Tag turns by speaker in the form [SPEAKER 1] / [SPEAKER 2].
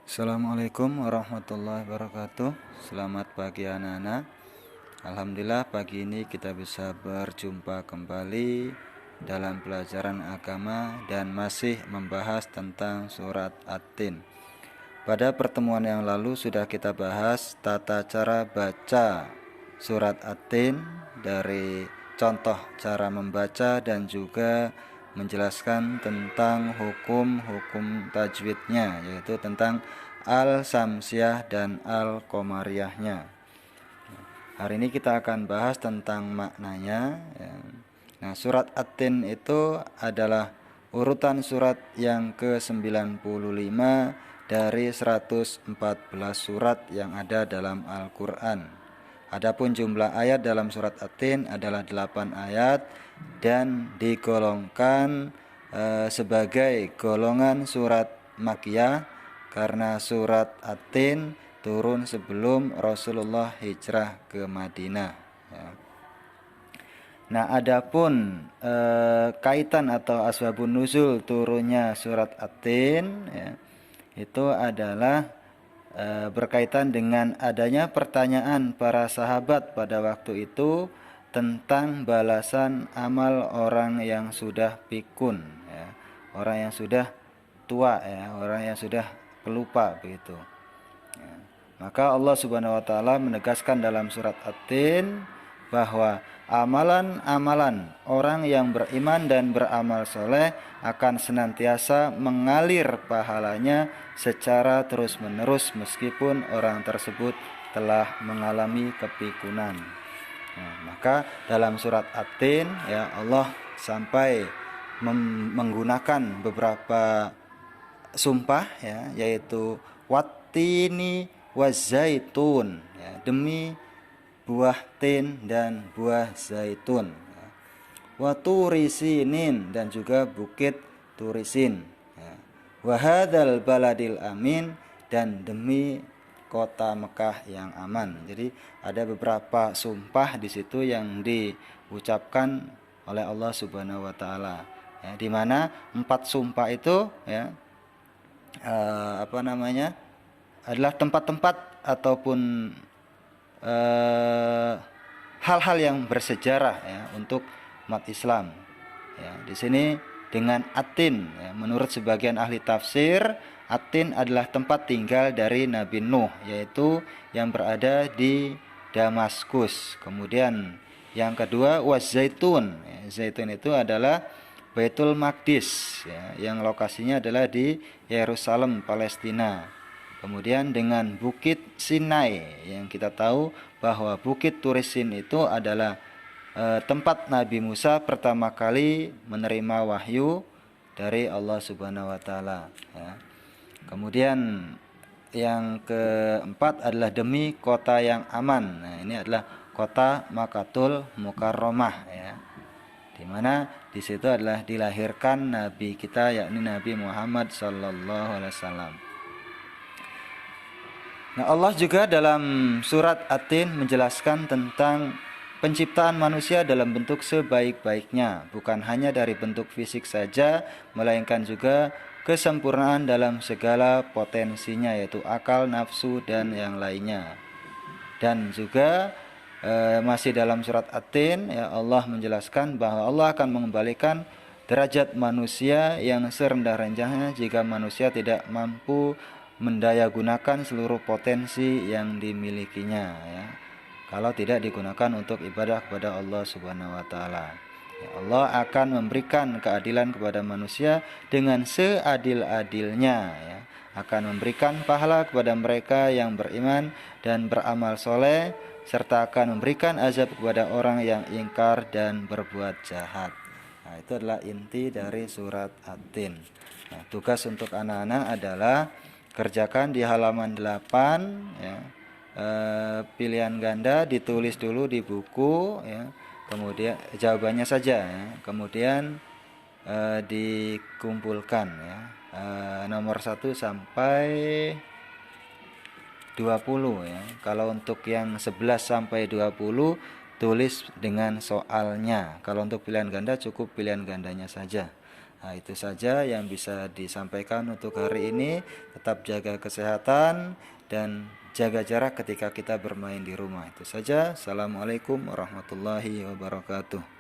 [SPEAKER 1] Assalamualaikum warahmatullahi wabarakatuh. Selamat pagi anak-anak. Alhamdulillah pagi ini kita bisa berjumpa kembali dalam pelajaran agama dan masih membahas tentang surat At-Tin. Pada pertemuan yang lalu sudah kita bahas tata cara baca surat At-Tin, dari contoh cara membaca dan juga menjelaskan tentang hukum-hukum tajwidnya, yaitu tentang al-samsiyah dan al-qomariyahnya. Hari ini kita akan bahas tentang maknanya. Nah, surat At-Tin itu adalah urutan surat yang ke-95 dari 114 surat yang ada dalam Al-Quran. Adapun jumlah ayat dalam surat At-Tin adalah 8 ayat dan digolongkan sebagai golongan surat Makkiyah karena surat At-Tin turun sebelum Rasulullah hijrah ke Madinah. Nah, adapun kaitan atau asbabun nuzul turunnya surat At-Tin, itu adalah berkaitan dengan adanya pertanyaan para sahabat pada waktu itu tentang balasan amal orang yang sudah pikun, orang yang sudah tua, orang yang sudah pelupa begitu. Maka Allah Subhanahu wa taala menegaskan dalam surat At-Tin bahwa amalan-amalan orang yang beriman dan beramal soleh akan senantiasa mengalir pahalanya secara terus-menerus meskipun orang tersebut telah mengalami kepikunan. Nah, maka dalam surat At-Tin Allah sampai menggunakan beberapa sumpah, yaitu wattini wazaitun, demi buah tin dan buah zaitun, wa turisinin, dan juga bukit turisin, wa hadzal baladil amin, dan demi kota Mekah yang aman. Jadi ada beberapa sumpah di situ yang diucapkan oleh Allah Subhanahu wa taala, di mana 4 sumpah itu adalah tempat-tempat ataupun hal-hal yang bersejarah untuk umat Islam. Di sini dengan At-Tin, menurut sebagian ahli tafsir, At-Tin adalah tempat tinggal dari Nabi Nuh, yaitu yang berada di Damaskus. Kemudian yang kedua Zaitun. Zaitun itu adalah Baitul Maqdis, yang lokasinya adalah di Yerusalem, Palestina. Kemudian dengan Bukit Sinai, yang kita tahu bahwa Bukit Turisin itu adalah tempat Nabi Musa pertama kali menerima wahyu dari Allah Subhanahu wa taala. Kemudian yang keempat adalah demi kota yang aman. Nah, ini adalah kota Makkatul Mukarramah, di mana di situ adalah dilahirkan Nabi kita, yakni Nabi Muhammad sallallahu alaihi wasallam. Nah, Allah juga dalam surat At-Tin menjelaskan tentang penciptaan manusia dalam bentuk sebaik-baiknya, bukan hanya dari bentuk fisik saja, melainkan juga kesempurnaan dalam segala potensinya, yaitu akal, nafsu, dan yang lainnya. Dan juga masih dalam surat At-Tin, Allah menjelaskan bahwa Allah akan mengembalikan derajat manusia yang serendah-rendahnya jika manusia tidak mampu mendayagunakan seluruh potensi yang dimilikinya, kalau tidak digunakan untuk ibadah kepada Allah Subhanahu wa taala. Allah akan memberikan keadilan kepada manusia dengan seadil-adilnya, akan memberikan pahala kepada mereka yang beriman dan beramal soleh, serta akan memberikan azab kepada orang yang ingkar dan berbuat jahat. Nah, itu adalah inti dari surat At-Tin. Nah, tugas untuk anak-anak adalah kerjakan di halaman 8, pilihan ganda ditulis dulu di buku, kemudian jawabannya saja, kemudian dikumpulkan, nomor 1 sampai 20, Kalau untuk yang 11 sampai 20 tulis dengan soalnya. Kalau untuk pilihan ganda cukup pilihan gandanya saja. Nah, itu saja yang bisa disampaikan untuk hari ini. Tetap jaga kesehatan dan jaga jarak ketika kita bermain di rumah. Itu saja. Assalamualaikum warahmatullahi wabarakatuh.